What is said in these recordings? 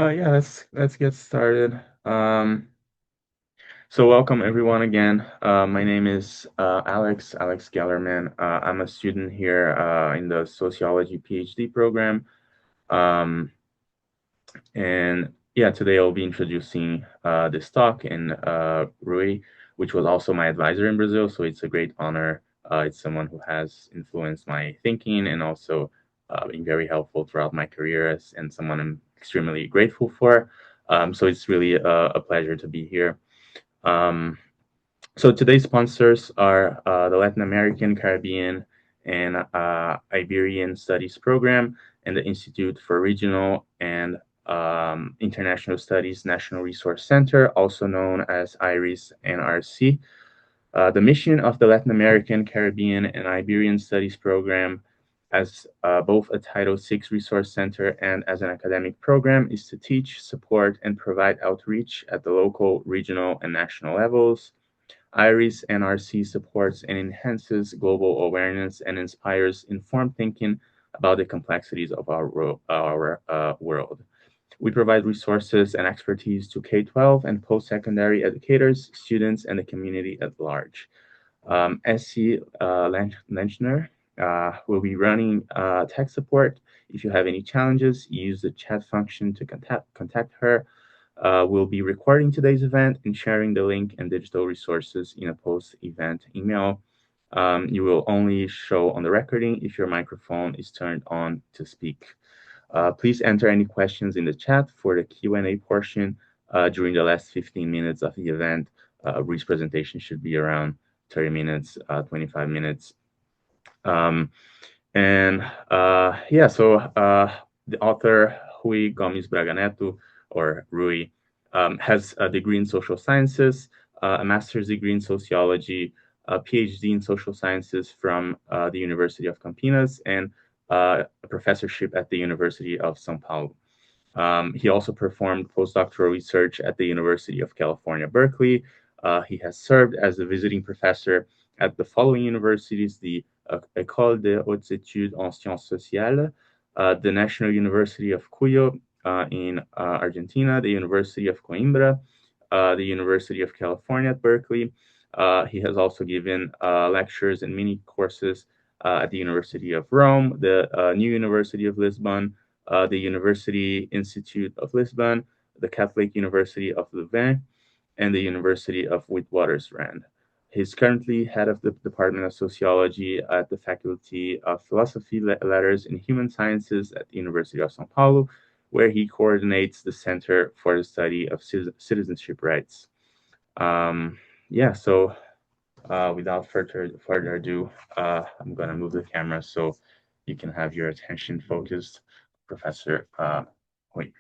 Yeah, let's get started. So welcome everyone again. My name is Alex Guelerman. I'm a student here in the Sociology PhD program. Um, and yeah, today I'll be introducing this talk and Ruy, which was also my advisor in Brazil. So it's a great honor. It's someone who has influenced my thinking and also been very helpful throughout my career and someone I'm extremely grateful for. So it's really a pleasure to be here. Um, so today's sponsors are the Latin American, Caribbean, and Iberian Studies Program and the Institute for Regional and International Studies National Resource Center, also known as IRIS NRC. The mission of the Latin American, Caribbean, and Iberian Studies Program as both a Title VI resource center and as an academic program is to teach, support, and provide outreach at the local, regional, and national levels. IRIS NRC supports and enhances global awareness and inspires informed thinking about the complexities of our world. We provide resources and expertise to K-12 and post-secondary educators, students, and the community at large. SC Lenchner will be running tech support. If you have any challenges, use the chat function to contact her. We'll be recording today's event and sharing the link and digital resources in a post-event email. You will only show on the recording if your microphone is turned on to speak. Please enter any questions in the chat for the Q&A portion during the last 15 minutes of the event. Reese presentation should be around 30 minutes, 25 minutes. Um, and yeah, so the author, Ruy Gomes Braga Neto, or Ruy, has a degree in social sciences, a master's degree in sociology, a PhD in social sciences from the University of Campinas, and a professorship at the University of São Paulo. He also performed postdoctoral research at the University of California, Berkeley. He has served as a visiting professor at the following universities: the École des Hautes Études en Sciences Sociales, the National University of Cuyo in Argentina, the University of Coimbra, the University of California at Berkeley. He has also given lectures and mini courses at the University of Rome, the New University of Lisbon, the University Institute of Lisbon, the Catholic University of Louvain, and the University of Witwatersrand. He's currently head of the Department of Sociology at the Faculty of Philosophy, Letters, and Human Sciences at the University of São Paulo, where he coordinates the Center for the Study of Citizenship Rights. Yeah, so without further ado, I'm gonna move the camera so you can have your attention focused, Professor Hoy.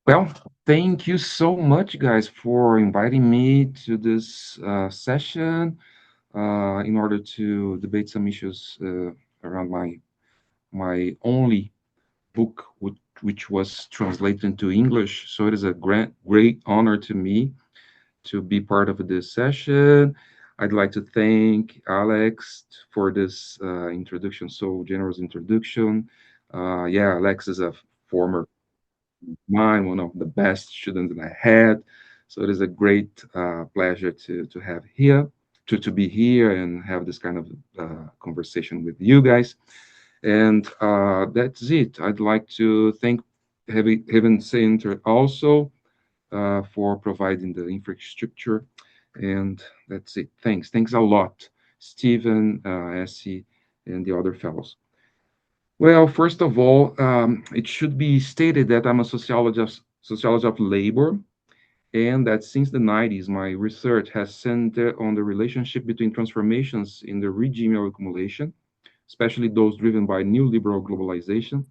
Well, thank you so much, guys, for inviting me to this session in order to debate some issues around my only book, which was translated into English. So it is a great honor to me to be part of this session. I'd like to thank Alex for this introduction, so generous introduction. Yeah, Alex is a former mine, one of the best students that I had. So it is a great pleasure to have here, to be here and have this kind of conversation with you guys. And that's it. I'd like to thank Heaven Center also for providing the infrastructure. And that's it. Thanks a lot, Stephen, Essie, and the other fellows. Well, first of all, it should be stated that I'm a sociologist of labor, and that since the 90s, my research has centered on the relationship between transformations in the regime of accumulation, especially those driven by neoliberal globalization,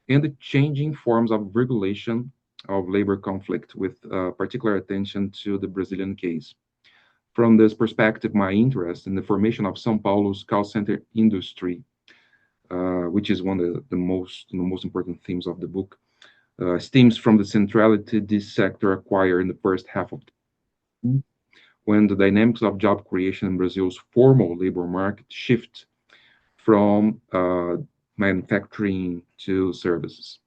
and the changing forms of regulation of labor conflict, with particular attention to the Brazilian case. From this perspective, my interest in the formation of São Paulo's call center industry, which is one of the most important themes of the book, stems from the centrality this sector acquired in the first half of the, when the dynamics of job creation in Brazil's formal labor market shift from manufacturing to services.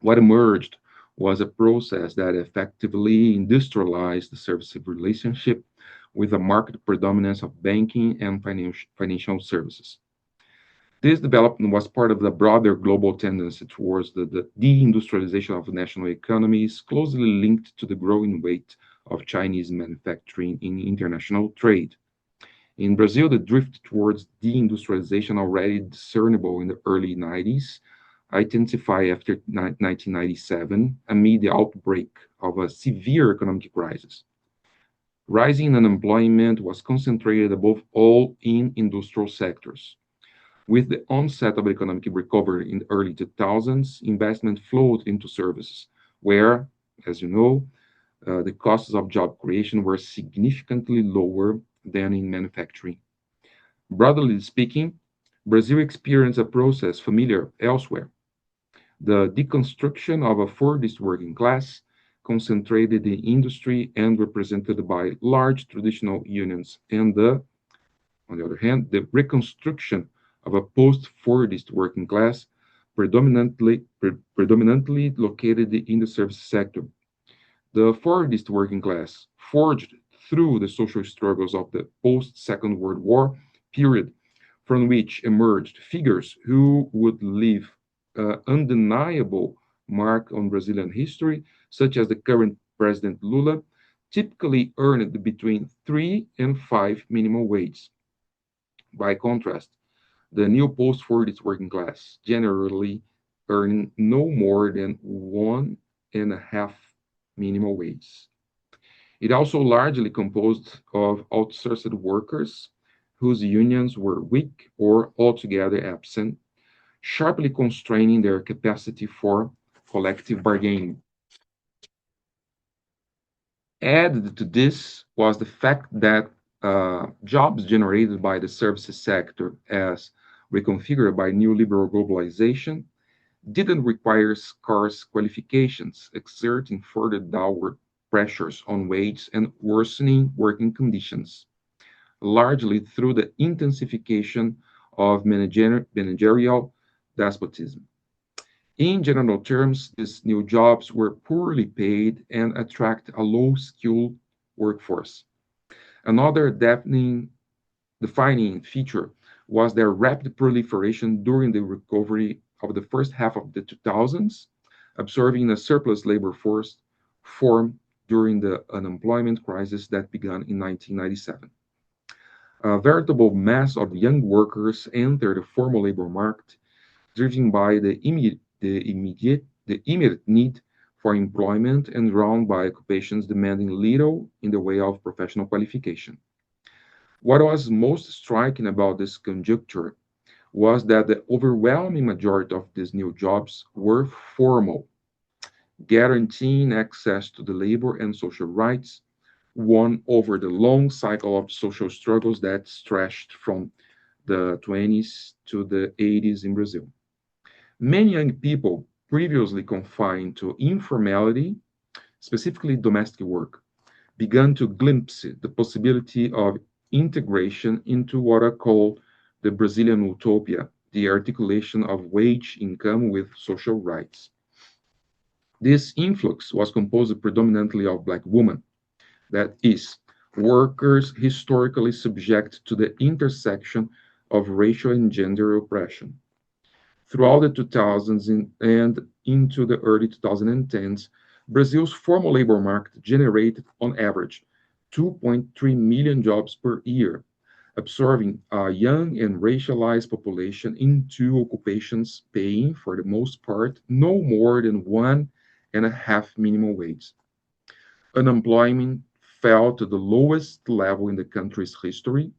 What emerged was a process that effectively industrialized the service relationship with a market predominance of banking and financial services. This development was part of the broader global tendency towards the deindustrialization of national economies, closely linked to the growing weight of Chinese manufacturing in international trade. In Brazil, the drift towards deindustrialization, already discernible in the early 90s, intensified after 1997 amid the outbreak of a severe economic crisis. Rising unemployment was concentrated above all in industrial sectors. With the onset of economic recovery in the early 2000s, investment flowed into services, where, as you know, the costs of job creation were significantly lower than in manufacturing. Broadly speaking, Brazil experienced a process familiar elsewhere: the deconstruction of a Fordist working class concentrated in industry and represented by large traditional unions, and on the other hand, the reconstruction of a post-Fordist working class predominantly located in the service sector. The Fordist working class, forged through the social struggles of the post-Second World War period, from which emerged figures who would leave an undeniable mark on Brazilian history, such as the current President Lula, typically earned between 3 and 5 minimum wage. By contrast, the new post-Fordist working class, generally earning no more than 1.5 minimum wage. It also largely composed of outsourced workers whose unions were weak or altogether absent, sharply constraining their capacity for collective bargaining. Added to this was the fact that jobs generated by the services sector, as reconfigured by neoliberal globalization, didn't require scarce qualifications, exerting further downward pressures on wage and worsening working conditions, largely through the intensification of managerial despotism. In general terms, these new jobs were poorly paid and attract a low-skilled workforce. Another defining feature was their rapid proliferation during the recovery of the first half of the 2000s, absorbing a surplus labor force formed during the unemployment crisis that began in 1997. A veritable mass of young workers entered the formal labor market, driven by the immediate need for employment and drawn by occupations demanding little in the way of professional qualification. What was most striking about this conjuncture was that the overwhelming majority of these new jobs were formal, guaranteeing access to the labor and social rights won over the long cycle of social struggles that stretched from the 20s to the 80s in Brazil. Many young people previously confined to informality, specifically domestic work, began to glimpse the possibility of integration into what I call the Brazilian utopia, the articulation of wage income with social rights. This influx was composed predominantly of Black women, that is, workers historically subject to the intersection of racial and gender oppression. Throughout the 2000s and into the early 2010s, Brazil's formal labor market generated, on average, 2.3 million jobs per year, absorbing a young and racialized population into occupations paying, for the most part, no more than 1.5 minimum wage. Unemployment fell to the lowest level in the country's history,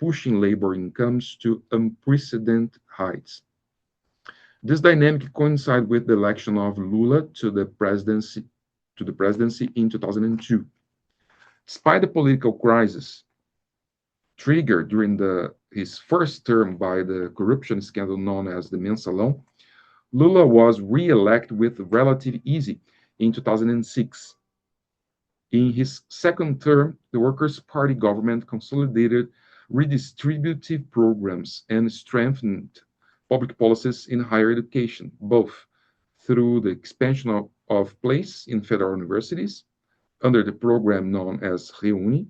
pushing labor incomes to unprecedented heights. This dynamic coincided with the election of Lula to the presidency in 2002. Despite the political crisis triggered during his first term by the corruption scandal known as the Mensalão, Lula was re-elected with relative ease in 2006. In his second term, the Workers' Party government consolidated redistributive programs and strengthened public policies in higher education, both through the expansion of place in federal universities under the program known as Reúne,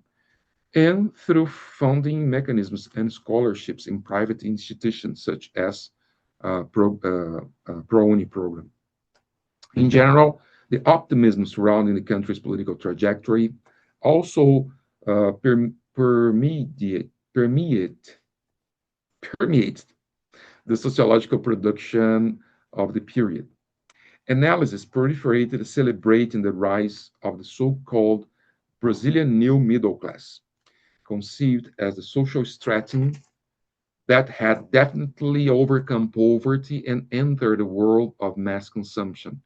and through funding mechanisms and scholarships in private institutions such as ProUni program. In general, the optimism surrounding the country's political trajectory also permeates the sociological production of the period. Analysis proliferated celebrating the rise of the so-called Brazilian new middle class, conceived as a social stratum that had definitely overcome poverty and entered the world of mass consumption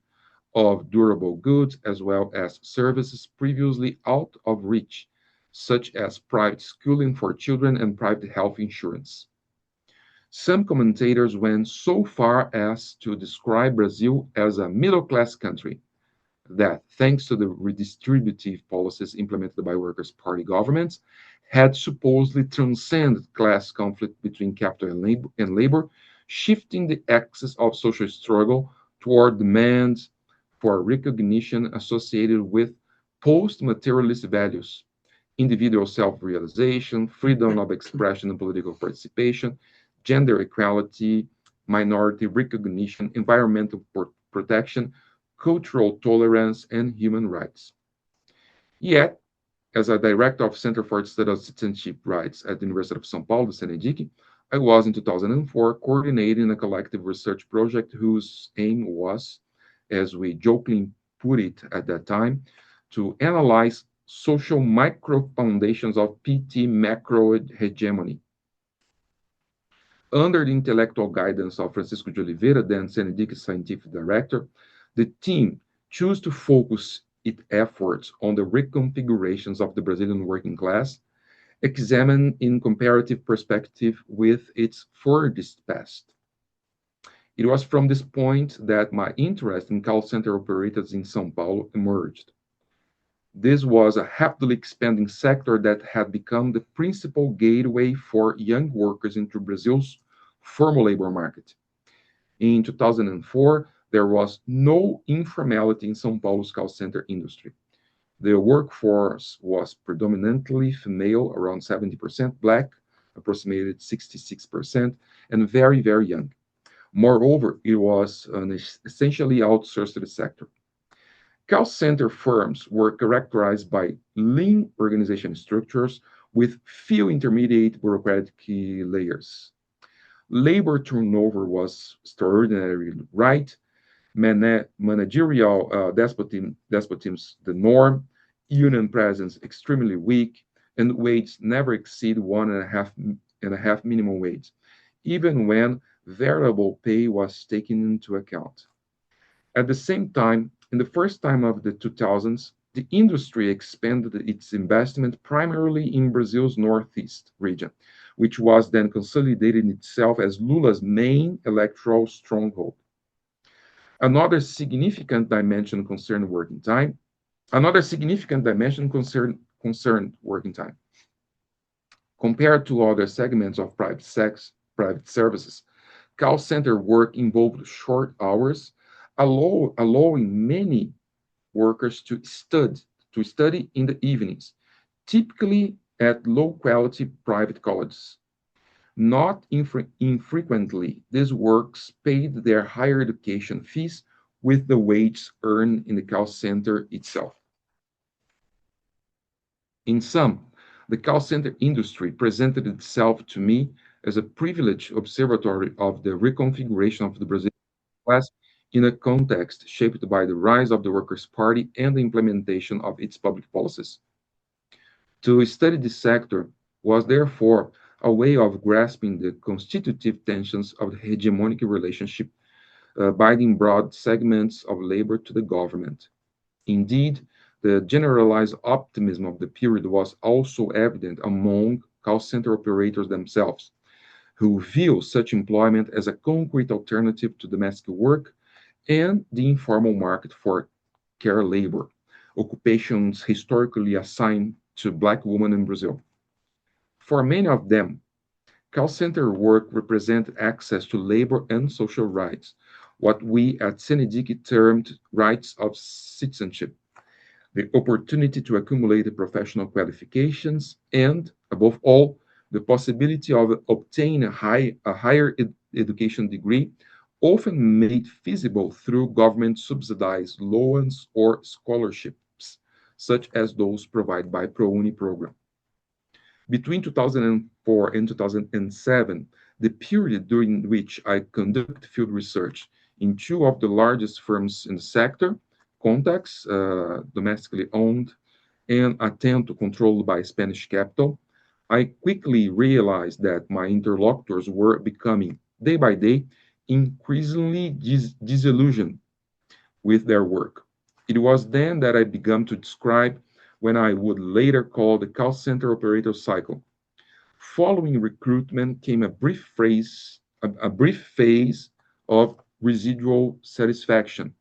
of durable goods as well as services previously out of reach, such as private schooling for children and private health insurance. Some commentators went so far as to describe Brazil as a middle class country that, thanks to the redistributive policies implemented by Workers' Party governments, had supposedly transcended class conflict between capital and labor, shifting the axis of social struggle toward demands for recognition associated with post materialist values, individual self realization, freedom of expression and political participation, gender equality, minority recognition, environmental protection, cultural tolerance, and human rights. Yet, as a director of Center for Study of Citizenship Rights at the University of São Paulo, CENEDIC, I was in 2004 coordinating a collective research project whose aim was, as we jokingly put it at that time, to analyze social micro foundations of PT macro hegemony. Under the intellectual guidance of Francisco de Oliveira, then CENEDIC's scientific director, the team chose to focus its efforts on the reconfigurations of the Brazilian working class, examined in comparative perspective with its furthest past. It was from this point that my interest in call center operators in São Paulo emerged. This was a rapidly expanding sector that had become the principal gateway for young workers into Brazil's formal labor market. In 2004, there was no informality in São Paulo's call center industry. The workforce was predominantly female, around 70%, black, approximated 66%, and very, very young. Moreover, it was an essentially outsourced sector. Call center firms were characterized by lean organization structures with few intermediate bureaucratic layers. Labor turnover was extraordinarily right, managerial despotism the norm, union presence extremely weak, and wages never exceed 1.5 minimum wage, even when variable pay was taken into account. At the same time, in the first time of the 2000s, the industry expanded its investment primarily in Brazil's northeast region, which was then consolidating itself as Lula's main electoral stronghold. Another significant dimension concerned working time. Another significant dimension concerned working time. Compared to other segments of private services, call center work involved short hours, allowing many workers to study in the evenings, typically at low-quality private colleges. Not infrequently, these works paid their higher education fees with the wages earned in the call center itself. In sum, the call center industry presented itself to me as a privileged observatory of the reconfiguration of the Brazilian class in a context shaped by the rise of the Workers' Party and the implementation of its public policies. To study this sector was therefore a way of grasping the constitutive tensions of the hegemonic relationship binding broad segments of labor to the government. Indeed, the generalized optimism of the period was also evident among call center operators themselves, who view such employment as a concrete alternative to domestic work and the informal market for care labor, occupations historically assigned to Black women in Brazil. For many of them, call center work represented access to labor and social rights, what we at Senedic termed rights of citizenship, the opportunity to accumulate professional qualifications, and, above all, the possibility of obtaining a higher education degree, often made feasible through government subsidized loans or scholarships, such as those provided by ProUni program. Between 2004 and 2007, the period during which I conduct field research in two of the largest firms in the sector, Contax, domestically owned, and Atento, controlled by Spanish capital, I quickly realized that my interlocutors were becoming, day by day, increasingly disillusioned with their work. It was then that I began to describe when I would later call the call center operator cycle. Following recruitment came a brief phase of residual satisfaction,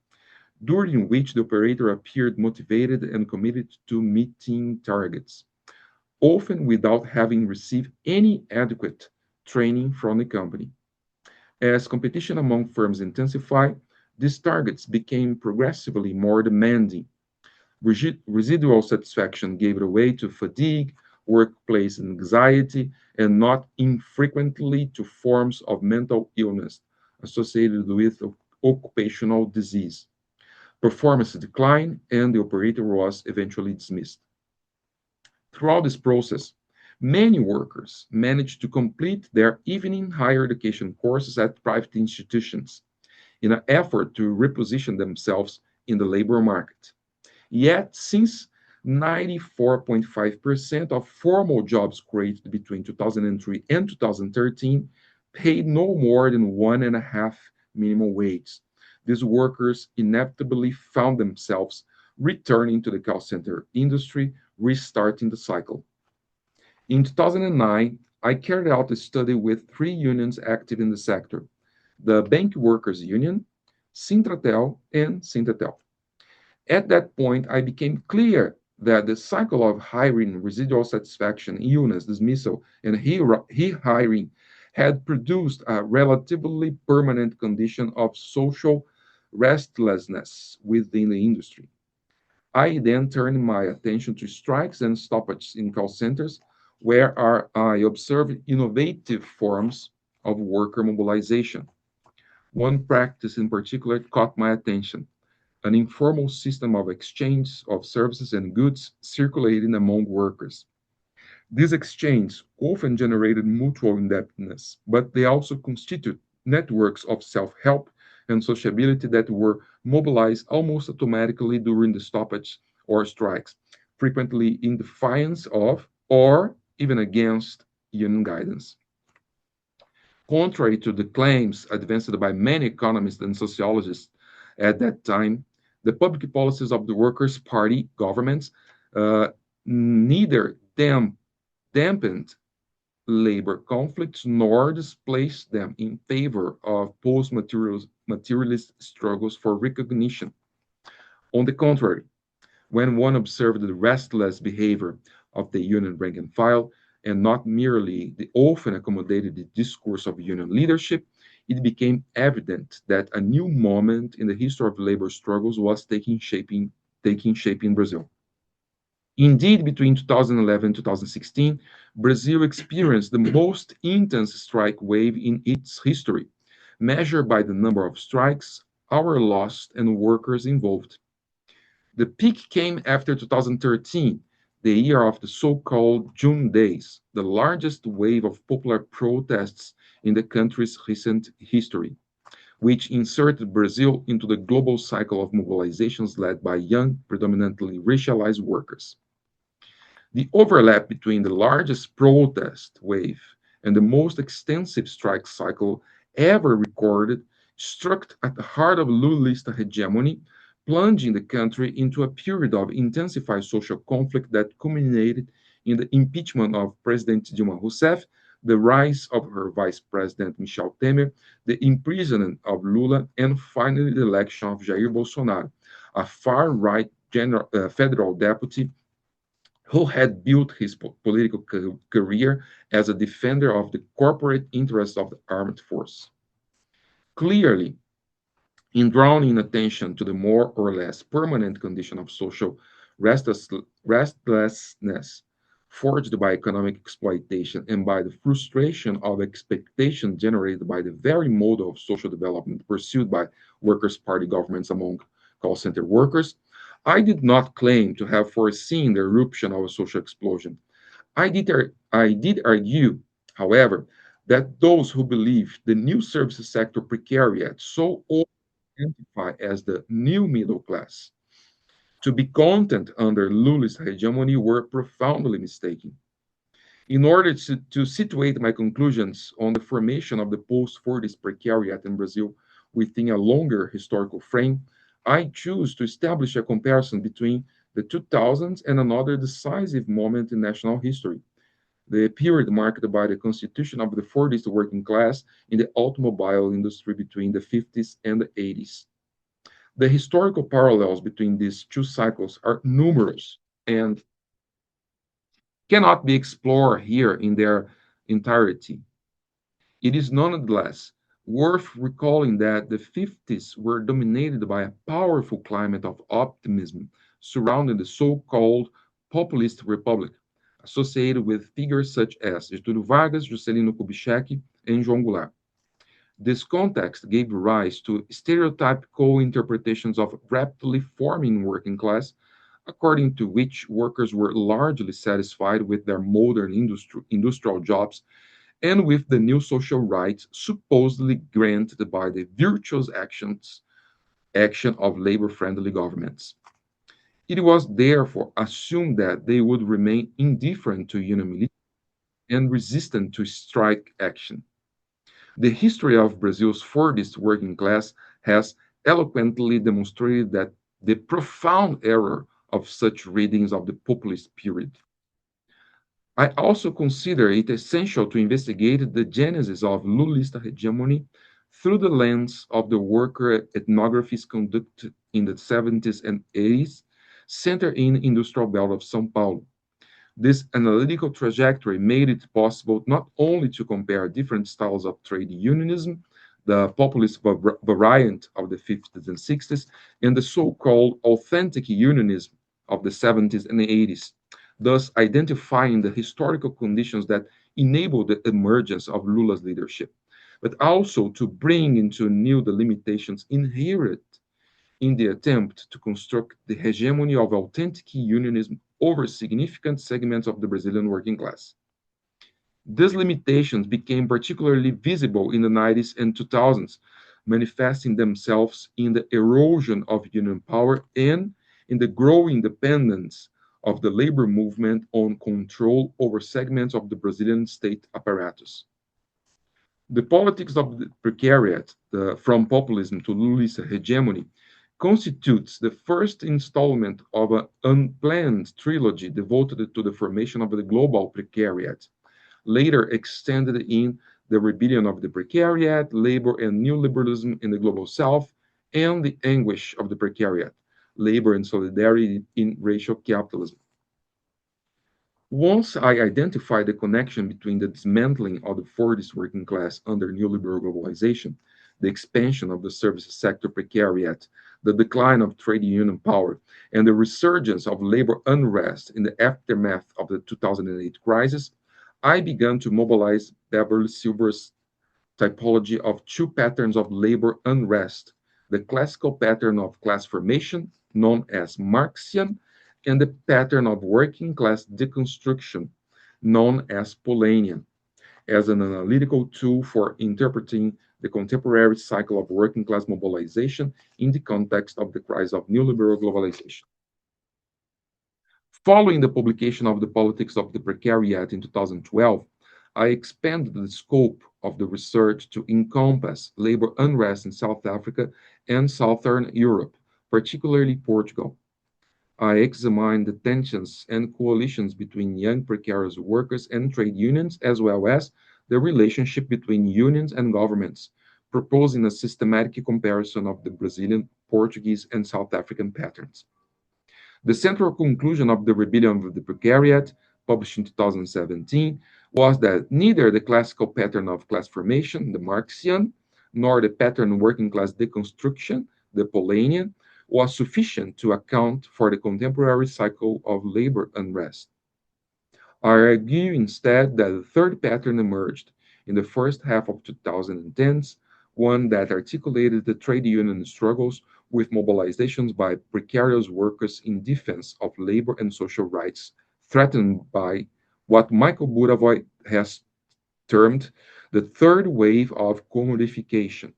during which the operator appeared motivated and committed to meeting targets, often without having received any adequate training from the company. As competition among firms intensified, these targets became progressively more demanding. Residual satisfaction gave way to fatigue, workplace anxiety, and not infrequently to forms of mental illness associated with occupational disease. Performance declined, and the operator was eventually dismissed. Throughout this process, many workers managed to complete their evening higher education courses at private institutions in an effort to reposition themselves in the labor market. Yet, since 94.5% of formal jobs created between 2003 and 2013 paid no more than 1.5 minimum wage, these workers inevitably found themselves returning to the call center industry, restarting the cycle. In 2009, I carried out a study with three unions active in the sector: the Bank Workers Union, Sintratel, and Sintetel. At that point, I became clear that the cycle of hiring, residual satisfaction, illness, dismissal, and hiring had produced a relatively permanent condition of social restlessness within the industry. I then turned my attention to strikes and stoppages in call centers, where I observed innovative forms of worker mobilization. One practice in particular caught my attention: an informal system of exchange of services and goods circulating among workers. These exchanges often generated mutual indebtedness, but they also constitute networks of self help and sociability that were mobilized almost automatically during the stoppage or strikes, frequently in defiance of or even against union guidance. Contrary to the claims advanced by many economists and sociologists at that time, the public policies of the Workers' Party governments neither dampened labor conflicts nor displaced them in favor of post-materialist struggles for recognition. On the contrary, when one observed the restless behavior of the union rank and file, and not merely the often accommodated discourse of union leadership, it became evident that a new moment in the history of labor struggles was taking shape in Brazil. Indeed, between 2011 and 2016, Brazil experienced the most intense strike wave in its history, measured by the number of strikes, hours lost, and workers involved. The peak came after 2013, the year of the so-called June Days, the largest wave of popular protests in the country's recent history, which inserted Brazil into the global cycle of mobilizations led by young, predominantly racialized workers. The overlap between the largest protest wave and the most extensive strike cycle ever recorded struck at the heart of Lulista hegemony, plunging the country into a period of intensified social conflict that culminated in the impeachment of President Dilma Rousseff, the rise of her vice president Michel Temer, the imprisonment of Lula, and finally the election of Jair Bolsonaro, a far right federal deputy who had built his political career as a defender of the corporate interests of the armed force. Clearly, In drawing attention to the more or less permanent condition of social restlessness forged by economic exploitation and by the frustration of expectation generated by the very model of social development pursued by Workers' Party governments among call center workers, I did not claim to have foreseen the eruption of a social explosion. I did argue, however, that those who believe the new services sector precariat so identify as the new middle class to be content under Lulista hegemony were profoundly mistaken. In order to situate my conclusions on the formation of the post-Fordist precariat in Brazil within a longer historical frame, I choose to establish a comparison between the 2000s and another decisive moment in national history, the period marked by the constitution of the Fordist working class in the automobile industry between the 50s and the 80s. The historical parallels between these two cycles are numerous and cannot be explored here in their entirety. It is nonetheless worth recalling that the 50s were dominated by a powerful climate of optimism surrounding the so called populist republic, associated with figures such as Getúlio Vargas, Juscelino Kubitschek, and João Goulart. This context gave rise to stereotypical interpretations of rapidly forming working class, according to which workers were largely satisfied with their modern industrial jobs and with the new social rights supposedly granted by the virtuous action of labor-friendly governments. It was therefore assumed that they would remain indifferent to union militia and resistant to strike action. The history of Brazil's Fordist working class has eloquently demonstrated that the profound error of such readings of the populist period. I also consider it essential to investigate the genesis of Lulista hegemony through the lens of the worker ethnographies conducted in the 70s and 80s, centered in industrial belt of São Paulo. This analytical trajectory made it possible not only to compare different styles of trade unionism, the populist variant of the 50s and 60s, and the so called authentic unionism of the 70s and 80s, thus identifying the historical conditions that enabled the emergence of Lula's leadership, but also to bring into new the limitations inherent in the attempt to construct the hegemony of authentic unionism over significant segments of the Brazilian working class. These limitations became particularly visible in the 90s and 2000s, manifesting themselves in the erosion of union power and in the growing dependence of the labor movement on control over segments of the Brazilian state apparatus. The politics of the precariat, from populism to Lulista hegemony, constitutes the first installment of an unplanned trilogy devoted to the formation of the global precariat, later extended in the rebellion of the precariat, labor and neoliberalism in the global south, and the anguish of the precariat, labor and solidarity in racial capitalism. Once I identified the connection between the dismantling of the Fordist working class under neoliberal globalization, the expansion of the services sector precariat, the decline of trade union power, and the resurgence of labor unrest in the aftermath of the 2008 crisis, I began to mobilize Beverly Silver's typology of two patterns of labor unrest: the classical pattern of class formation, known as Marxian, and the pattern of working class deconstruction, known as Polanyian, as an analytical tool for interpreting the contemporary cycle of working class mobilization in the context of the crisis of neoliberal globalization. Following the publication of The Politics of the Precariat in 2012, I expanded the scope of the research to encompass labor unrest in South Africa and Southern Europe, particularly Portugal. I examined the tensions and coalitions between young precarious workers and trade unions, as well as the relationship between unions and governments, proposing a systematic comparison of the Brazilian, Portuguese, and South African patterns. The central conclusion of the Rebellion of the Precariat, published in 2017, was that neither the classical pattern of class formation, the Marxian, nor the pattern working class deconstruction, the Polanyian, was sufficient to account for the contemporary cycle of labor unrest. I argue instead that a third pattern emerged in the first half of 2010s, one that articulated the trade union struggles with mobilizations by precarious workers in defense of labor and social rights threatened by what Michael Budavoy has termed the third wave of commodification.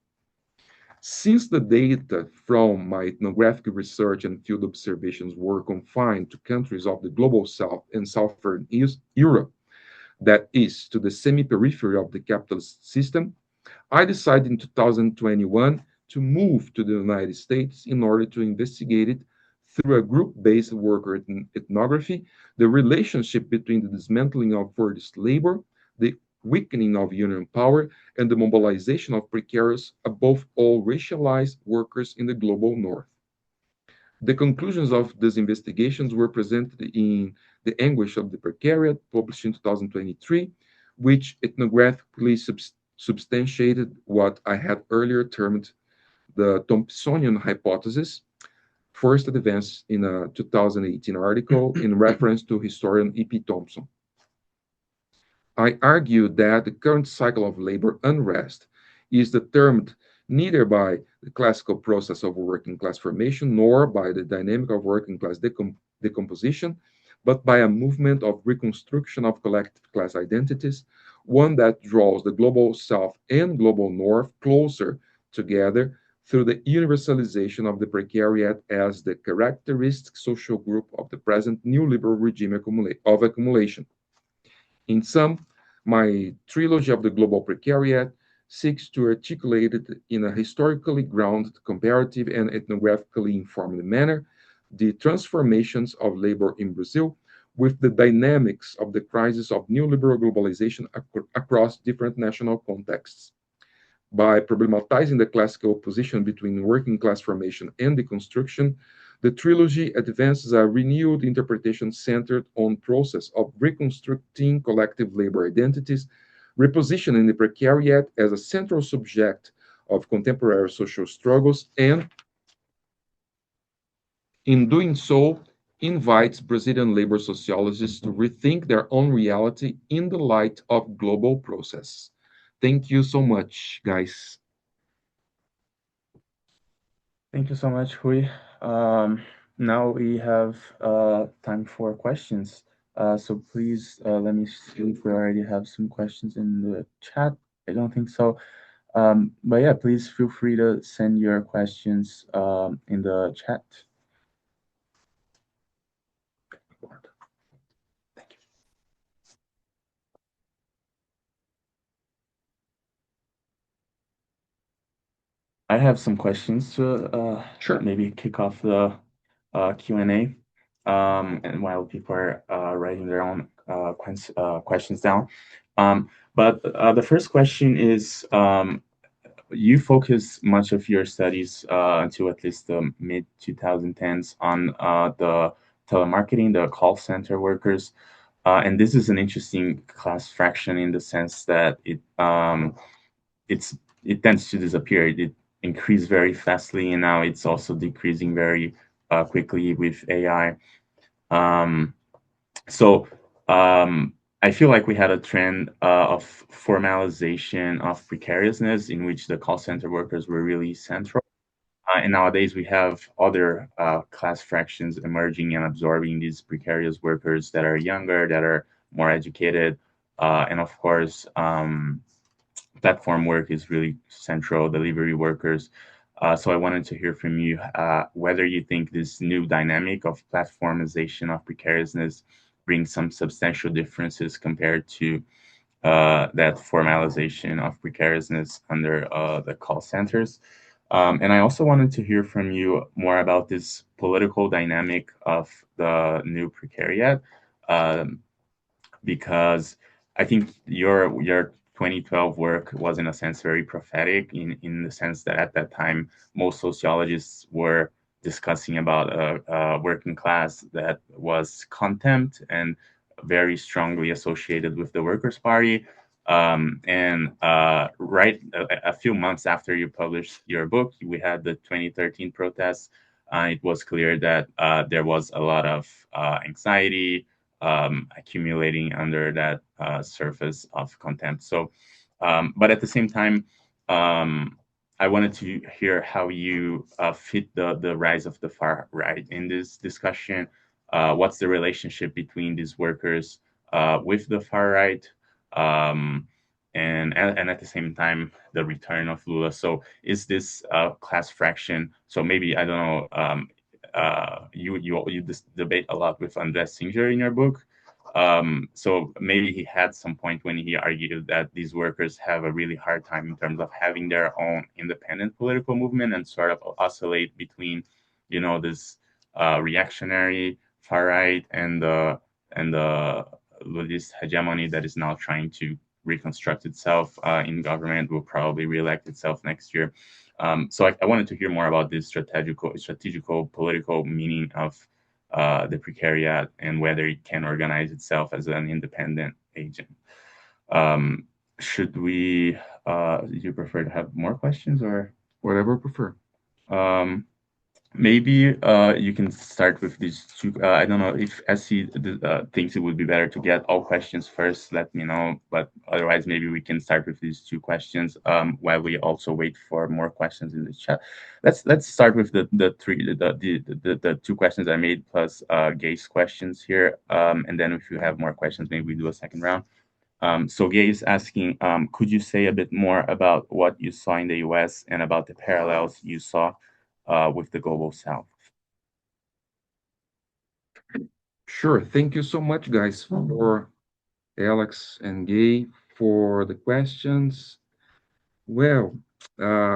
Since the data from my ethnographic research and field observations were confined to countries of the global south and southern Europe, that is, to the semi periphery of the capitalist system, I decided in 2021 to move to the United States in order to investigate it through a group based worker ethnography, the relationship between the dismantling of forced labor, the weakening of union power, and the mobilization of precarious, above all racialized workers in the global north. The conclusions of these investigations were presented in The Anguish of the Precariat, published in 2023, which ethnographically substantiated what I had earlier termed the Thompsonian hypothesis, first advanced in a 2018 article in reference to historian E.P. Thompson. I argue that the current cycle of labor unrest is determined neither by the classical process of working class formation nor by the dynamic of working class decomposition, but by a movement of reconstruction of collective class identities, one that draws the global south and global north closer together through the universalization of the precariat as the characteristic social group of the present neoliberal regime of accumulation. In sum, my trilogy of the global precariat seeks to articulate it in a historically grounded, comparative, and ethnographically informed manner the transformations of labor in Brazil with the dynamics of the crisis of neoliberal globalization across different national contexts. By problematizing the classical opposition between working class formation and deconstruction, the trilogy advances a renewed interpretation centered on process of reconstructing collective labor identities, repositioning the precariat as a central subject of contemporary social struggles, and in doing so, invites Brazilian labor sociologists to rethink their own reality in the light of global process. Thank you so much, guys. Thank you so much, Rui. Now we have time for questions. So please let me see if we already have some questions in the chat. I don't think so. But yeah, please feel free to send your questions in the chat. Thank you. I have some questions to Sure. maybe kick off the Q&A, and while people are writing their own questions down. But the first question is, you focus much of your studies until at least the mid 2010s on the telemarketing, the call center workers. And this is an interesting class fraction in the sense that it's it tends to disappear. It increased very fastly, and now it's also decreasing very quickly with AI. Um, so I feel like we had a trend of formalization of precariousness in which the call center workers were really central. And nowadays we have other class fractions emerging and absorbing these precarious workers that are younger, that are more educated, and of course, platform work is really central, delivery workers. So I wanted to hear from you whether you think this new dynamic of platformization of precariousness brings some substantial differences compared to that formalization of precariousness under the call centers. And I also wanted to hear from you more about this political dynamic of the new precariat. Um, because I think your 2012 work was in a sense very prophetic in the sense that at that time most sociologists were discussing about a working class that was contempt and very strongly associated with the Workers' Party. And right a few months after you published your book, we had the 2013 protests. It was clear that there was a lot of anxiety accumulating under that surface of contempt. So, but at the same time, um, I wanted to hear how you fit the rise of the far right in this discussion. What's the relationship between these workers with the far right? Um, and at the same time the return of Lula. So is this class fraction? So maybe I don't know. You debate a lot with Andres Singer in your book. So maybe he had some point when he argued that these workers have a really hard time in terms of having their own independent political movement and sort of oscillate between, this reactionary far right and the Lulista hegemony that is now trying to reconstruct itself in government, will probably reelect itself next year. So I wanted to hear more about this strategical political meaning of the Precariat and whether it can organize itself as an independent agent. Um, should we? Do you prefer to have more questions or? Whatever you prefer. Um, Maybe you can start with these two. I don't know if SC thinks it would be better to get all questions first. Let me know. But otherwise, maybe we can start with these two questions while we also wait for more questions in the chat. Let's start with the two questions I made plus Gay's questions here. And then if you have more questions, maybe we do a second round. So Gay is asking, could you say a bit more about what you saw in the US and about the parallels you saw with the global south? Sure. Thank you so much, guys, for Alex and Gay for the questions. Well,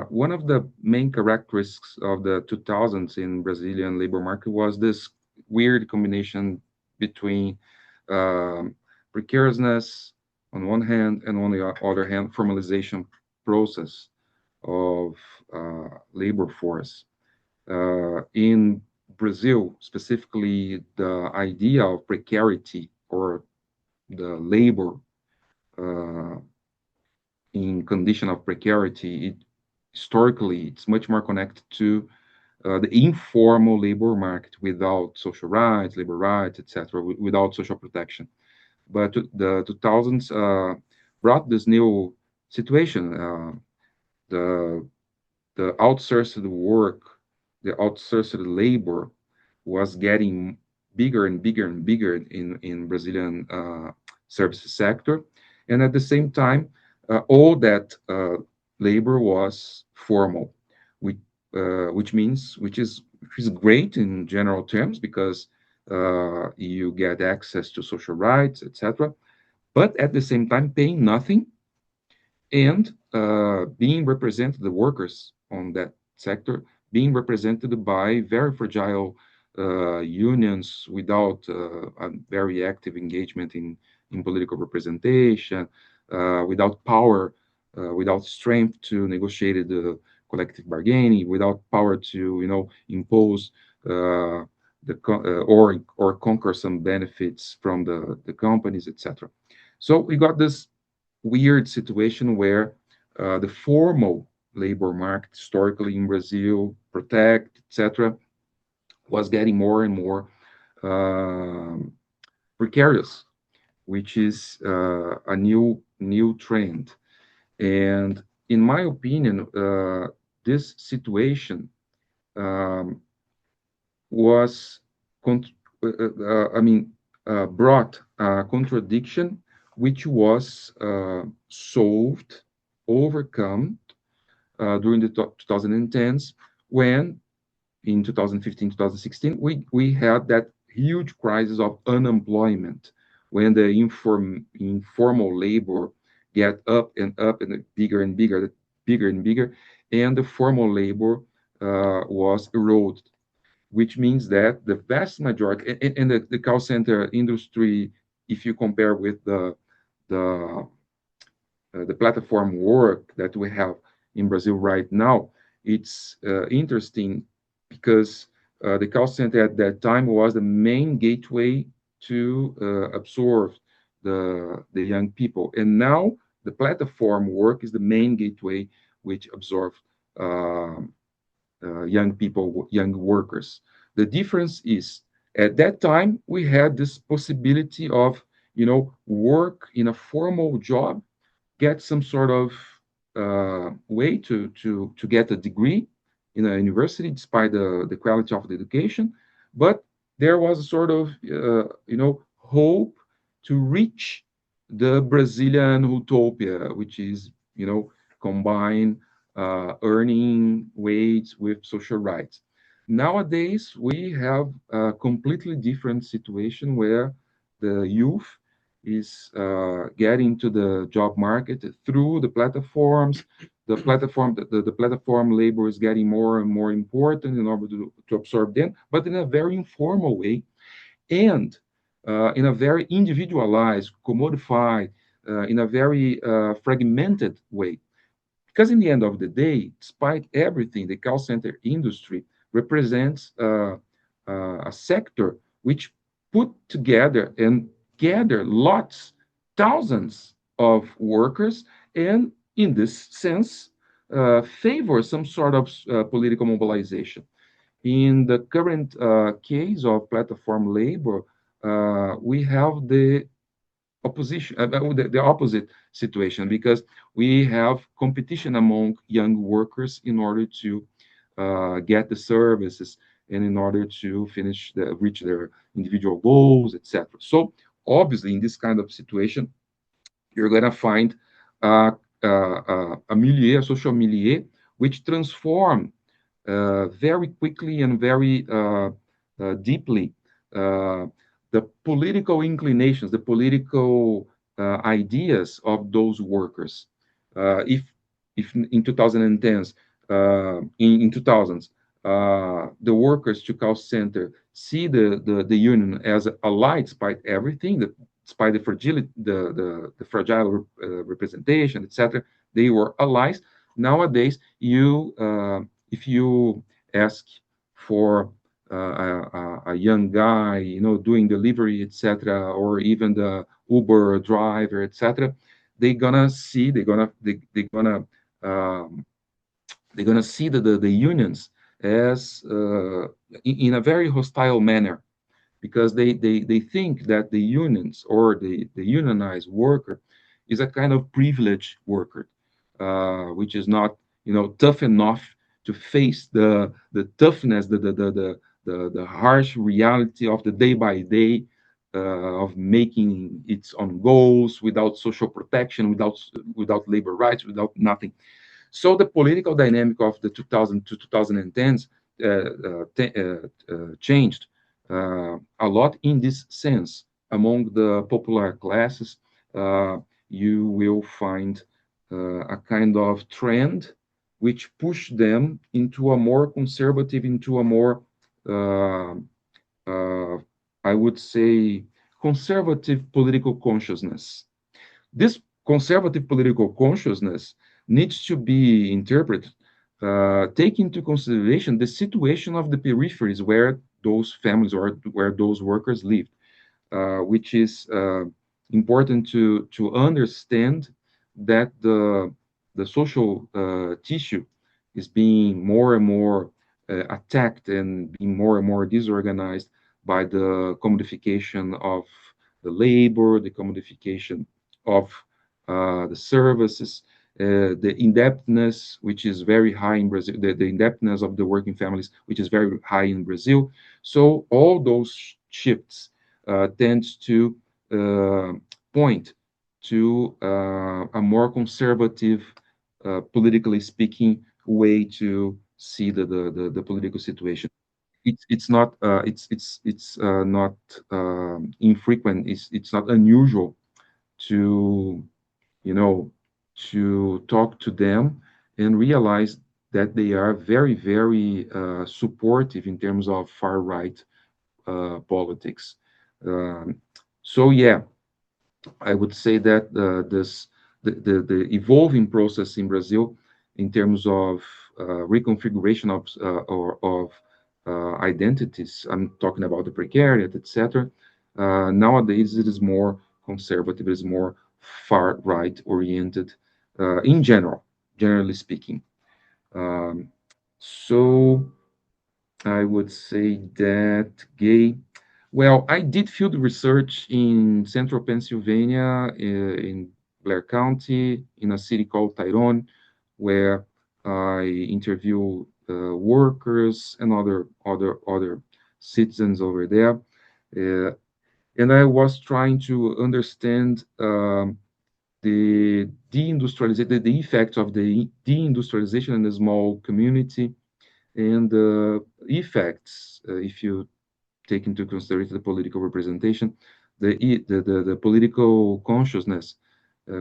one of the main characteristics of the 2000s in Brazilian labor market was this weird combination between um, precariousness on one hand and on the other hand, formalization process of labor force. In Brazil, specifically, the idea of precarity or the labor uh, in condition of precarity, historically, it's much more connected to the informal labor market without social rights, labor rights, etc., without social protection. But the 2000s brought this new situation. The the outsourced work, the outsourced labor was getting bigger and bigger and bigger in Brazilian services sector. And at the same time, all that labor was formal, which, which is great in general terms because you get access to social rights, etc. But at the same time, paying nothing and being represented, the workers on that sector being represented by very fragile unions without a very active engagement in political representation, without power, without strength to negotiate the collective bargaining, without power to impose or conquer some benefits from the companies, etc. So we got this weird situation where the formal labor market historically in Brazil, Protect, etc., was getting more and more um, precarious, which is a new trend. And in my opinion, this situation um, was, con- I mean, brought a contradiction which was solved, overcome during the 2010s when in 2015, 2016, we had that huge crisis of unemployment when the informal labor get up and bigger and bigger, bigger and bigger, and the formal labor was eroded, which means that the vast majority, and the call center industry, if you compare with the the platform work that we have in Brazil right now, it's interesting because the call center at that time was the main gateway to absorb the young people. And now the platform work is the main gateway which absorbs uh, young people, young workers. The difference is at that time we had this possibility of, work in a formal job, get some sort of way to get a degree in a university, despite the quality of the education. But there was a sort of, hope to reach the Brazilian utopia, which is, combine earning wage with social rights. Nowadays, we have a completely different situation where the youth is getting to the job market through the platforms. The platform labor is getting more and more important in order to absorb them, but in a very informal way, and in a very individualized, commodified, in a very fragmented way. Because in the end of the day, despite everything, the call center industry represents a sector which put together and gather lots, thousands of workers, and in this sense, favor some sort of political mobilization. In the current case of platform labor, we have the opposite situation, because we have competition among young workers in order to get the services and in order to reach their individual goals, etc. So obviously, in this kind of situation, you're going to find a milieu, a social milieu, which transform very quickly and very deeply uh, the political inclinations, the political ideas of those workers. If in 2010s, in 2000s, the workers to call center see the union as a ally despite everything, despite the fragility, the fragile representation, etc. They were allies. Nowadays, if you ask for a young guy, doing delivery, etc., or even the Uber driver, etc., they're gonna um, they're gonna see the unions as in a very hostile manner, because they think that the unions or the unionized worker is a kind of privileged worker, which is not, tough enough to face the toughness, the harsh reality of the day by day of making its own goals without social protection, without labor rights, without nothing. So the political dynamic of the 2000 to 2010s changed a lot in this sense. Among the popular classes, uh, you will find a kind of trend which push them into a more conservative, into a more, uh, uh, I would say, conservative political consciousness. This conservative political consciousness needs to be interpreted, take into consideration the situation of the peripheries where those families or where those workers live, which is important to understand that the social tissue is being more and more attacked and being more and more disorganized by the commodification of the labor, the commodification of the services, the indebtedness, which is very high in Brazil, the indebtedness of the working families, which is very high in Brazil. So all those shifts tends to uh, point to a more conservative, politically speaking, way to see the political situation. It's not infrequent. It's not unusual to, you know to talk to them and realize that they are very, very supportive in terms of far right politics. Um, so yeah, I would say that the evolving process in Brazil in terms of reconfiguration of identities. I'm talking about the precariat, etc. Nowadays, it is more conservative. It is more far right oriented in general, generally speaking. Um, so I would say that gay. Well, I did field research in central Pennsylvania, in Blair County, in a city called Tyrone, where I interview workers and other citizens over there. Uh, and I was trying to understand the deindustrialization, the effects of the deindustrialization in a small community, and the effects, if you take into consideration the political representation, the political consciousness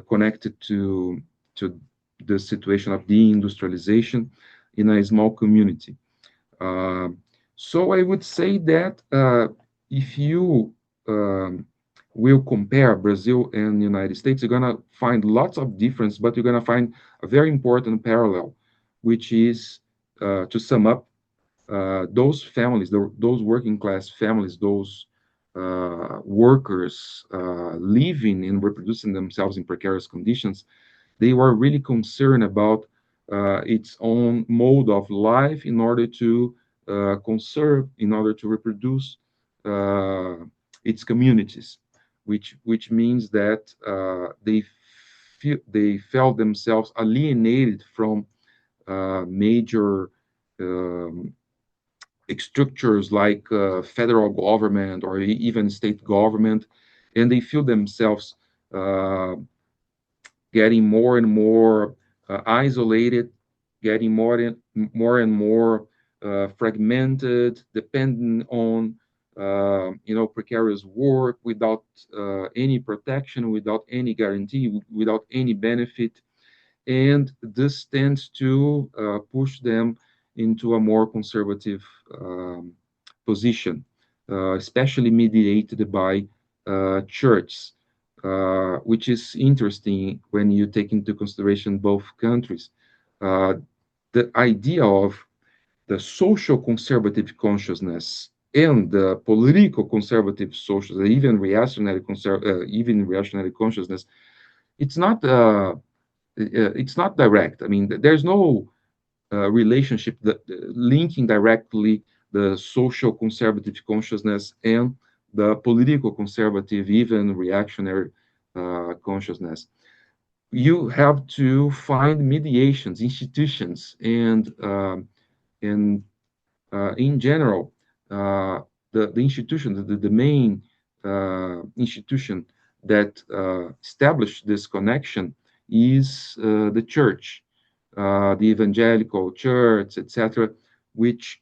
connected to the situation of deindustrialization in a small community. Um, so I would say that if you um, will compare Brazil and the United States, you're gonna find lots of difference, but you're gonna find a very important parallel, which is to sum up those families, those working class families, those workers living and reproducing themselves in precarious conditions, they were really concerned about its own mode of life in order to conserve, in order to reproduce uh, its communities, which means that they felt themselves alienated from major um, structures like federal government or even state government, and they feel themselves uh, getting more and more isolated, getting more and more fragmented, dependent on precarious work without any protection, without any guarantee, without any benefit, and this tends to push them into a more conservative position, especially mediated by churches, which is interesting when you take into consideration both countries. Uh, the idea of the social conservative consciousness and the political conservative social, even reactionary consciousness, it's not it's not direct. I mean, there's no relationship that linking directly the social conservative consciousness and the political conservative, even reactionary consciousness. You have to find mediations, institutions, and in general, uh, the institution, the main institution that established this connection is the church, the evangelical church, etc., which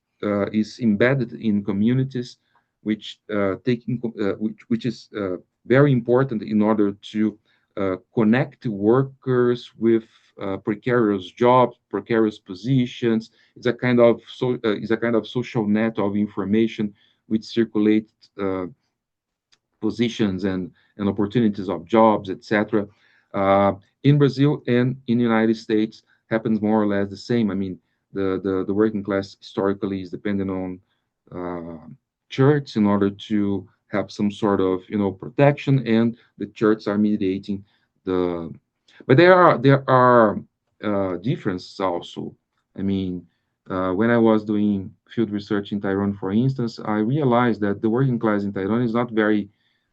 is embedded in communities, which is very important in order to connect workers with precarious jobs, precarious positions. It's a kind of social net of information which circulate uh, positions and opportunities of jobs, etc. In Brazil and in the United States, happens more or less the same. I mean, the working class historically is dependent on church in order to have some sort of protection, and the churches are mediating the. But there are differences also. I mean, when I was doing field research in Taiwan, for instance, I realized that the working class in Taiwan is not very,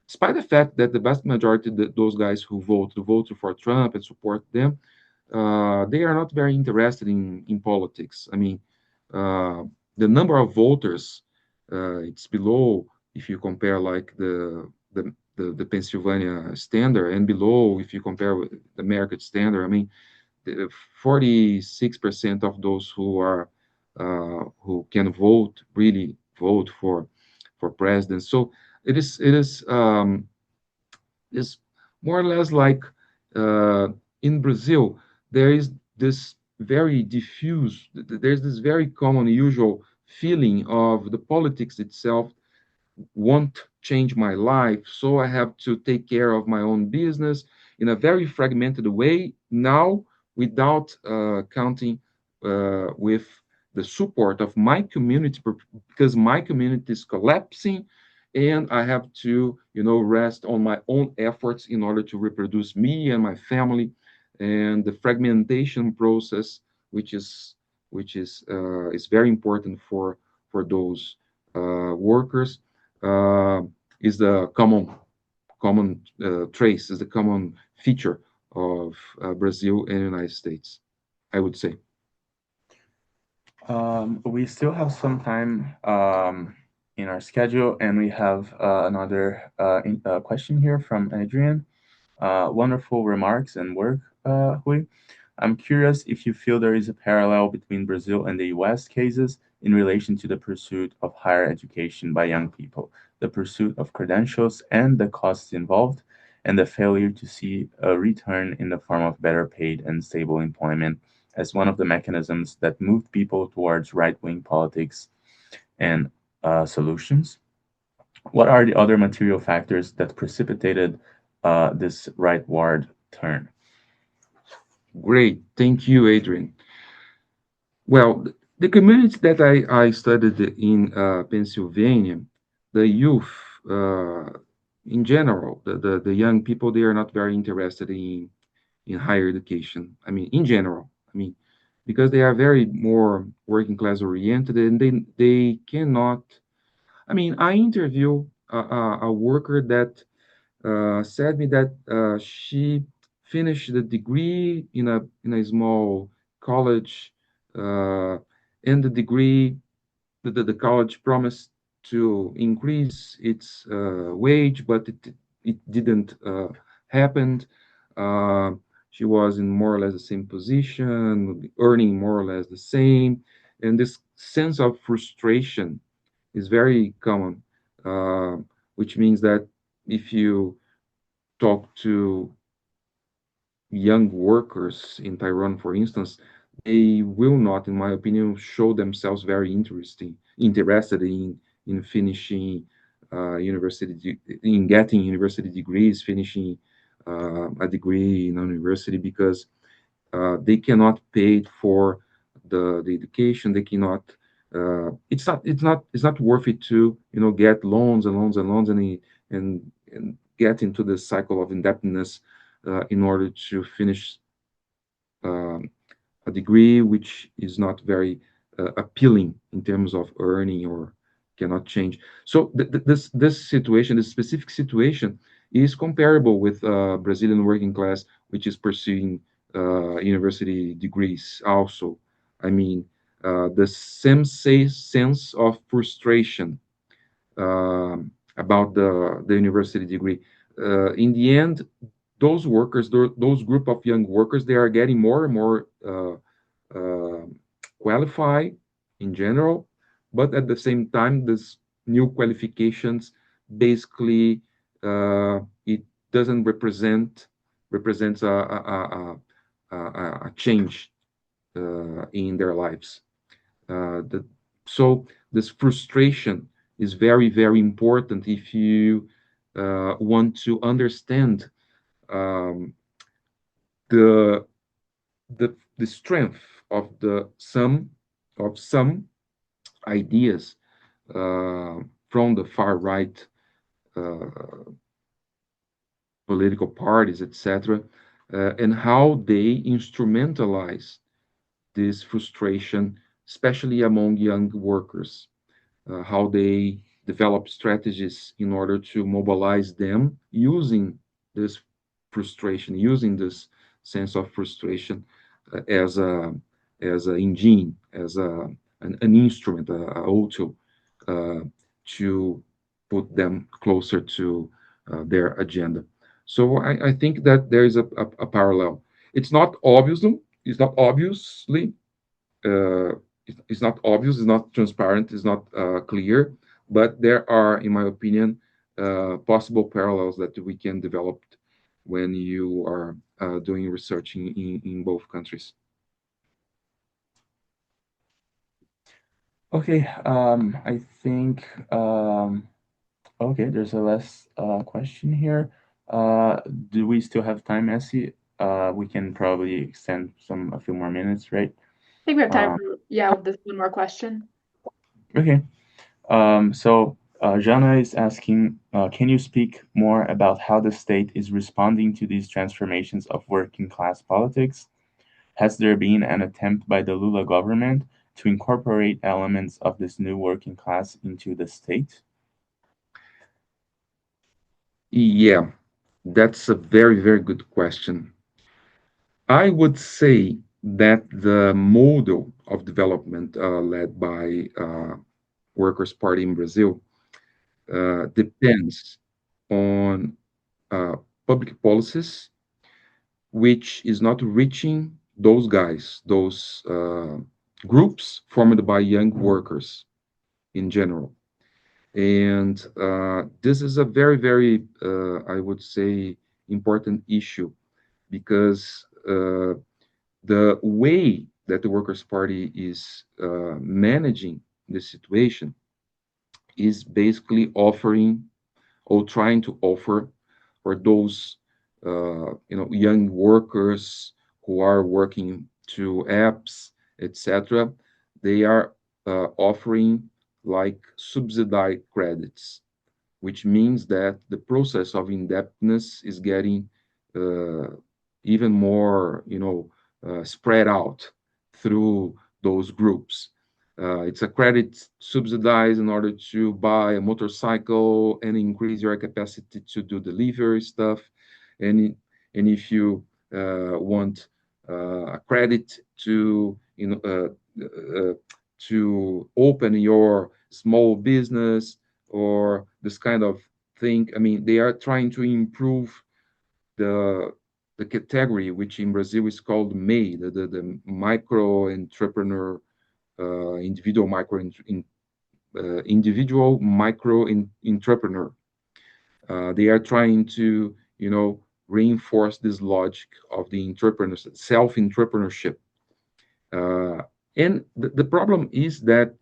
despite the fact that the vast majority of those guys who vote for Trump and support them, they are not very interested in politics. I mean, uh, the number of voters, it's below, if you compare like the Pennsylvania standard, and below if you compare with the American standard. I mean, 46% of those who can vote really vote for president. So it is more or less like uh, in Brazil, there is this very diffuse, there's this very common, usual feeling of the politics itself won't change my life, so I have to take care of my own business in a very fragmented way now, without counting with the support of my community, because my community is collapsing, and I have to, rest on my own efforts in order to reproduce me and my family, and the fragmentation process, which is very important for those workers, uh, is the common trace, is the common feature of Brazil and United States, I would say. We still have some time in our schedule, and we have another question here from Adrian. Wonderful remarks and work, Rui. I'm curious if you feel there is a parallel between Brazil and the US cases in relation to the pursuit of higher education by young people, the pursuit of credentials and the costs involved, and the failure to see a return in the form of better paid and stable employment as one of the mechanisms that moved people towards right wing politics and solutions. What are the other material factors that precipitated this rightward turn? Great. Thank you, Adrian. Well, the community that I studied in Pennsylvania, the youth, uh, in general, the young people, they are not very interested in higher education. I mean, in general, I mean, because they are very more working class oriented, and they cannot. I mean, I interview a worker that said me that she finished the degree in a small college, uh, and the degree the college promised to increase its wage, but it didn't happen. Uh, she was in more or less the same position, earning more or less the same, and this sense of frustration is very common, uh, which means that if you talk to young workers in Taiwan, for instance, they will not, in my opinion, show themselves very interested in finishing in getting university degrees, finishing a degree in a university, because they cannot pay for the education. They cannot. It's not worth it to get loans and loans and loans and get into the cycle of indebtedness in order to finish um, a degree which is not very appealing in terms of earning or cannot change. So this situation, this specific situation, is comparable with Brazilian working class, which is pursuing university degrees. Also, I mean, the same sense of frustration about the university degree. In the end, those workers, those group of young workers, they are getting more and more uh, qualified in general, but at the same time, this new qualifications basically it doesn't represents a change in their lives. So this frustration is very, very important if you want to understand um, the the strength of some ideas from the far right uh, political parties, etc., and how they instrumentalize this frustration, especially among young workers, how they develop strategies in order to mobilize them using this frustration, using this sense of frustration as a engine, as an instrument, a tool to put them closer to their agenda. So I think that there is a parallel. It's not obvious. It's not obviously uh, it's not obvious, it's not transparent, it's not clear, but there are, in my opinion, possible parallels that we can develop when you are doing research in both countries. Okay, I think, okay, there's a last question here. Uh, do we still have time, Essie? We can probably extend a few more minutes, right? I think we have time Um, for, yeah, this one more question. okay. So Jana is asking, can you speak more about how the state is responding to these transformations of working class politics? Has there been an attempt by the Lula government to incorporate elements of this new working class into the state? Yeah, that's a very, very good question. I would say that the model of development led by Workers' Party in Brazil depends on uh, public policies which is not reaching those guys, those groups formed by young workers in general. And this is a very, very, I would say, important issue because the way that the Workers' Party is managing the situation is basically offering or trying to offer for those young workers who are working through apps, etc. They are offering like subsidized credits, which means that the process of indebtedness is getting uh, even more, spread out through those groups. It's a credit subsidized in order to buy a motorcycle and increase your capacity to do delivery stuff. And, and if you want a credit to, to open your small business or this kind of thing. I mean, they are trying to improve the the category, which in Brazil is called MEI, the micro entrepreneur, individual individual micro entrepreneur. They are trying to, reinforce this logic of the entrepreneurship, self entrepreneurship. Uh, and the problem is that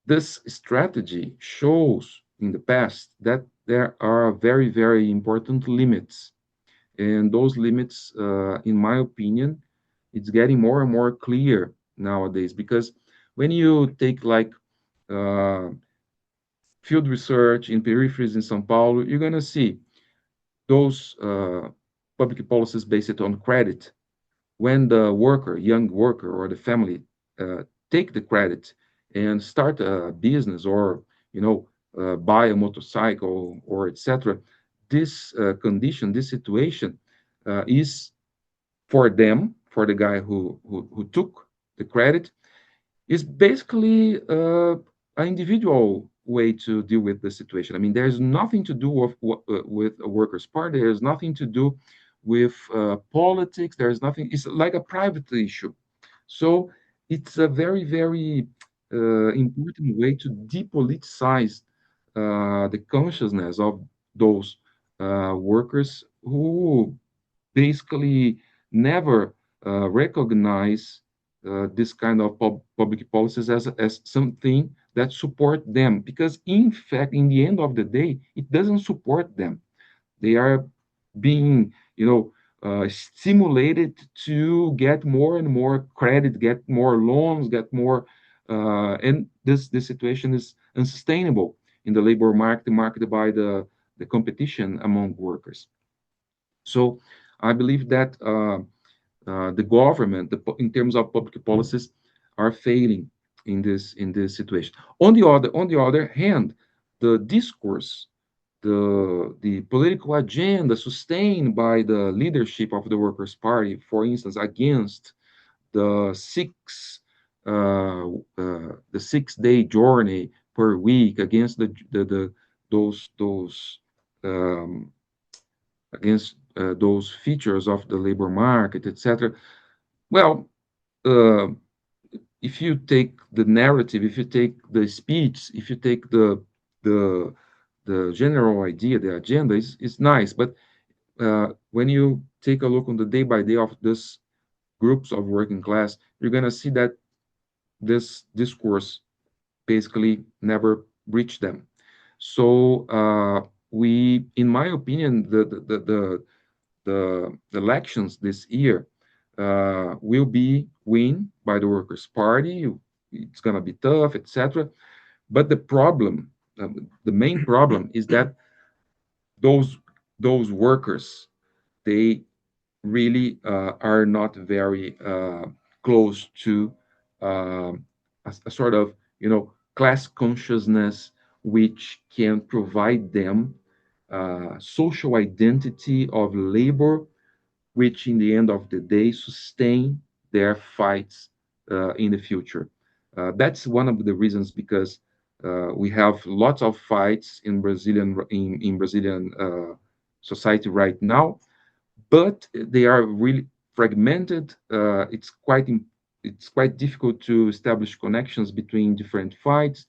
this strategy shows in the past that there are very, very important limits. And those limits, in my opinion, it's getting more and more clear nowadays because when you take like uh, field research in peripheries in Sao Paulo, you're going to see those public policies based on credit. When the worker, young worker, or the family take the credit and start a business or buy a motorcycle or etc., this condition, this situation is for them, for the guy who took the credit, is basically an individual way to deal with the situation. I mean, there's nothing to do with a workers' party. There's nothing to do with politics. There's nothing. It's like a private issue. So it's a very, very important way to depoliticize the consciousness of those workers who basically never recognize this kind of public policies as something that support them because in fact in the end of the day it doesn't support them. They are being stimulated to get more and more credit, get more loans, get more and this situation is unsustainable in the labor market marketed by the competition among workers. So I believe that the government, in terms of public policies, are failing in this situation. On the other hand, the discourse, the political agenda sustained by the leadership of the Workers' Party, for instance, against the the 6 day journey per week, against the those um, against those features of the labor market, etc. Well, uh, if you take the narrative, if you take the speech, if you take the the general idea, the agenda is nice, but when you take a look on the day by day of this groups of working class, you're gonna see that this discourse basically never reached them. So we, in my opinion, the elections this year will be win by the Workers' Party. It's going to be tough, etc. But the problem the main problem is that those those workers, they really are not very close to a sort of, class consciousness which can provide them social identity of labor, which in the end of the day sustain their fights in the future. That's one of the reasons, because we have lots of fights in Brazilian society right now, but they are really fragmented. It's quite difficult to establish connections between different fights,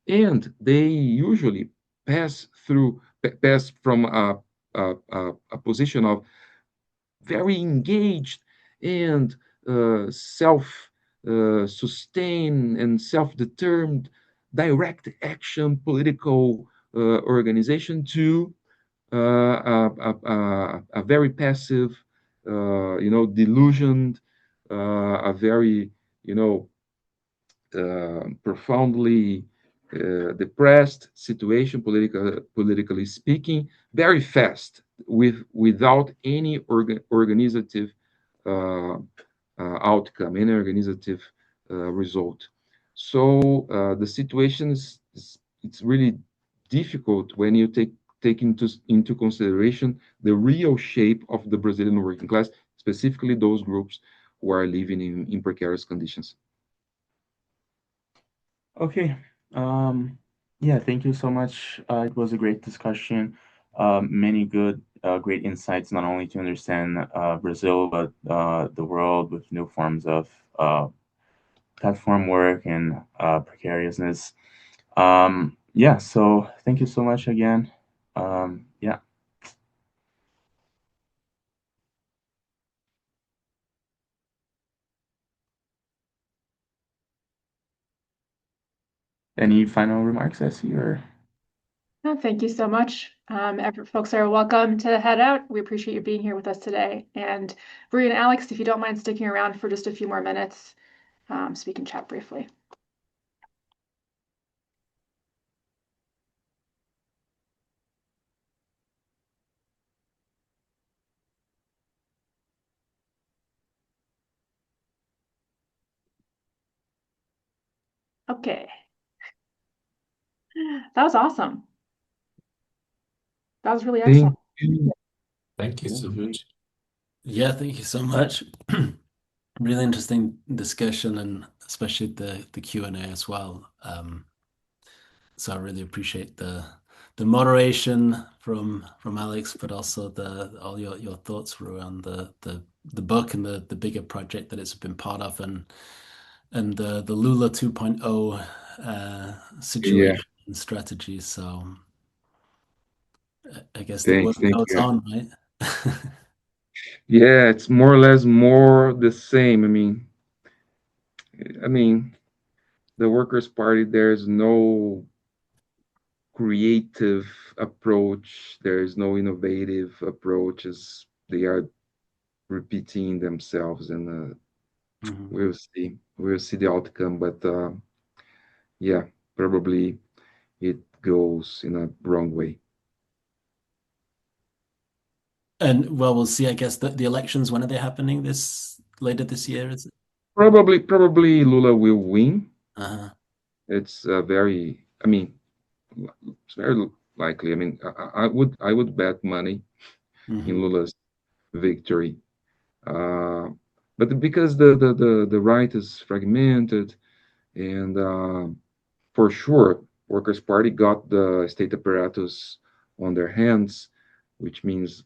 and they usually pass from a position of very engaged and self sustained and self determined direct action political organization to a very passive, delusioned, a very, you know, profoundly depressed situation, politically speaking, very fast, without any organizative uh, outcome, any organizative result. So the situation is it's really difficult when you take into consideration the real shape of the Brazilian working class, specifically those groups who are living in precarious conditions. Okay. Um, yeah, thank you so much. It was a great discussion. Many good, great insights, not only to understand Brazil, but the world with new forms of platform work and precariousness. Yeah, so thank you so much again. Yeah, any final remarks, I see, or No, thank you so much. Folks are welcome to head out. We appreciate you being here with us today. And Ruy and Alex, if you don't mind sticking around for just a few more minutes, so we can chat briefly. Okay, that was awesome. That was really excellent. Thank you. Thank you yeah, so great. much. Yeah, thank you so much. Really interesting discussion, and especially the Q&A as well. So I really appreciate the moderation from Alex, but also the all your thoughts around the book and the bigger project that it's been part of, and the Lula 2.0 Yeah, situation and strategy. So I guess the work thank goes you. on, right? Yeah, it's more or less more the same. I mean, the Workers' Party. There's no creative approach. There is no innovative approaches. They are repeating themselves, and Mhm. we'll see the outcome. But yeah, probably it goes in a wrong way. And well, we'll see. I guess the elections, when are they happening? This later this year, is it? Probably Lula will win. Uh-huh. It's very. It's very likely. I would bet money in Hmm. Lula's victory. Uh, but because the right is fragmented, and for sure, Workers' Party got the state apparatus on their hands, which means,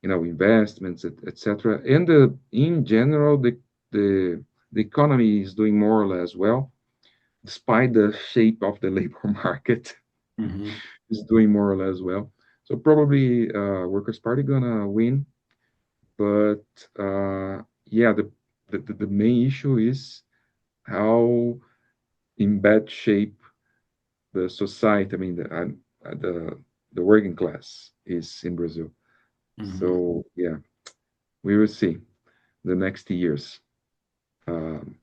investments, etc. And in general, the the economy is doing more or less well, despite the shape of the labor market Hmm. is doing more or less well. So probably Workers' Party gonna win, but yeah, the main issue is how in bad shape the society, the working class is in Brazil. Hmm. So yeah, we will see the next years. Um,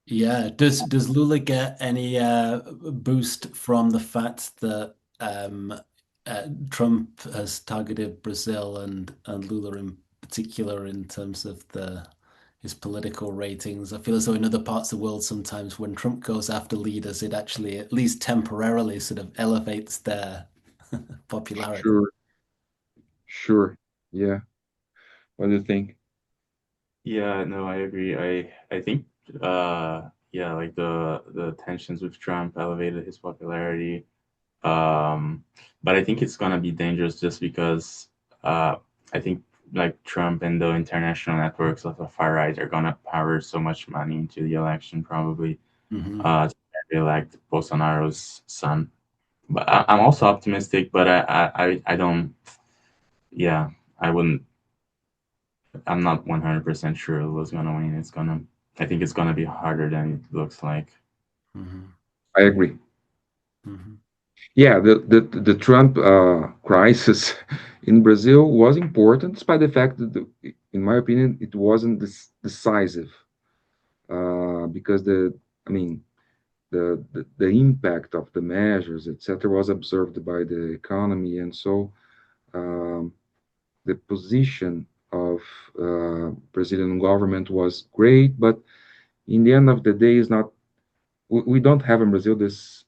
Yeah. Does Lula get any boost from the fact that Trump has targeted Brazil and Lula in particular in terms of the his political ratings? I feel as though in other parts of the world sometimes when Trump goes after leaders, it actually at least temporarily sort of elevates their popularity. Sure, sure. Yeah. What do you think? Yeah, no, I agree. I think yeah, like the tensions with Trump elevated his popularity. Um, but I think it's gonna be dangerous just because I think like Trump and the international networks of the far right are gonna power so much money into the election probably Hmm. to elect Bolsonaro's son. But I'm also optimistic, but I don't. Yeah, I wouldn't. I'm not 100% sure who's gonna win. I think it's gonna be harder than it looks like. Hmm. I agree. Hmm. Yeah, the Trump crisis in Brazil was important, despite the fact that, in my opinion, it wasn't decisive, because I mean, the impact of the measures, etc., was observed by the economy, and so um, the position of Brazilian government was great, but in the end of the day, is not. We don't have in Brazil this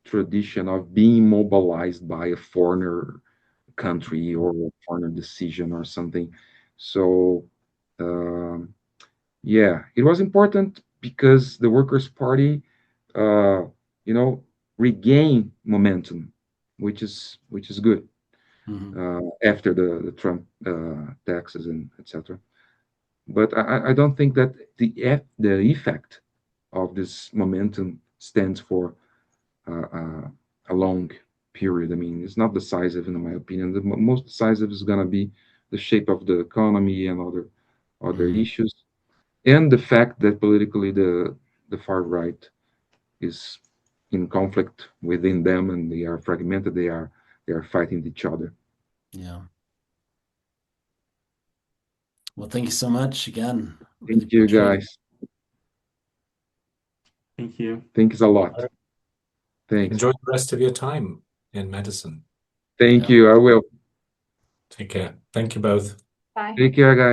tradition of being mobilized by a foreigner country or a foreign decision or something. So, um, yeah, it was important because the Workers' Party, uh, you know, regained momentum, which is good Hmm. after the Trump taxes and etc. But I don't think that the effect of this momentum stands for a long period. I mean, it's not decisive in my opinion. The most decisive is going to be the shape of the economy and other Hmm. issues, and the fact that politically the far right is in conflict within them, and they are fragmented. They are fighting each other. Yeah. Well, thank you so much again. Really Thank you, appreciate it. guys. Thank you. Thanks a All lot. right. Thanks. Enjoy the rest of your time in Madison. Thank Yeah. you. I will. Take care. Thank you both. Bye. Take care, guys.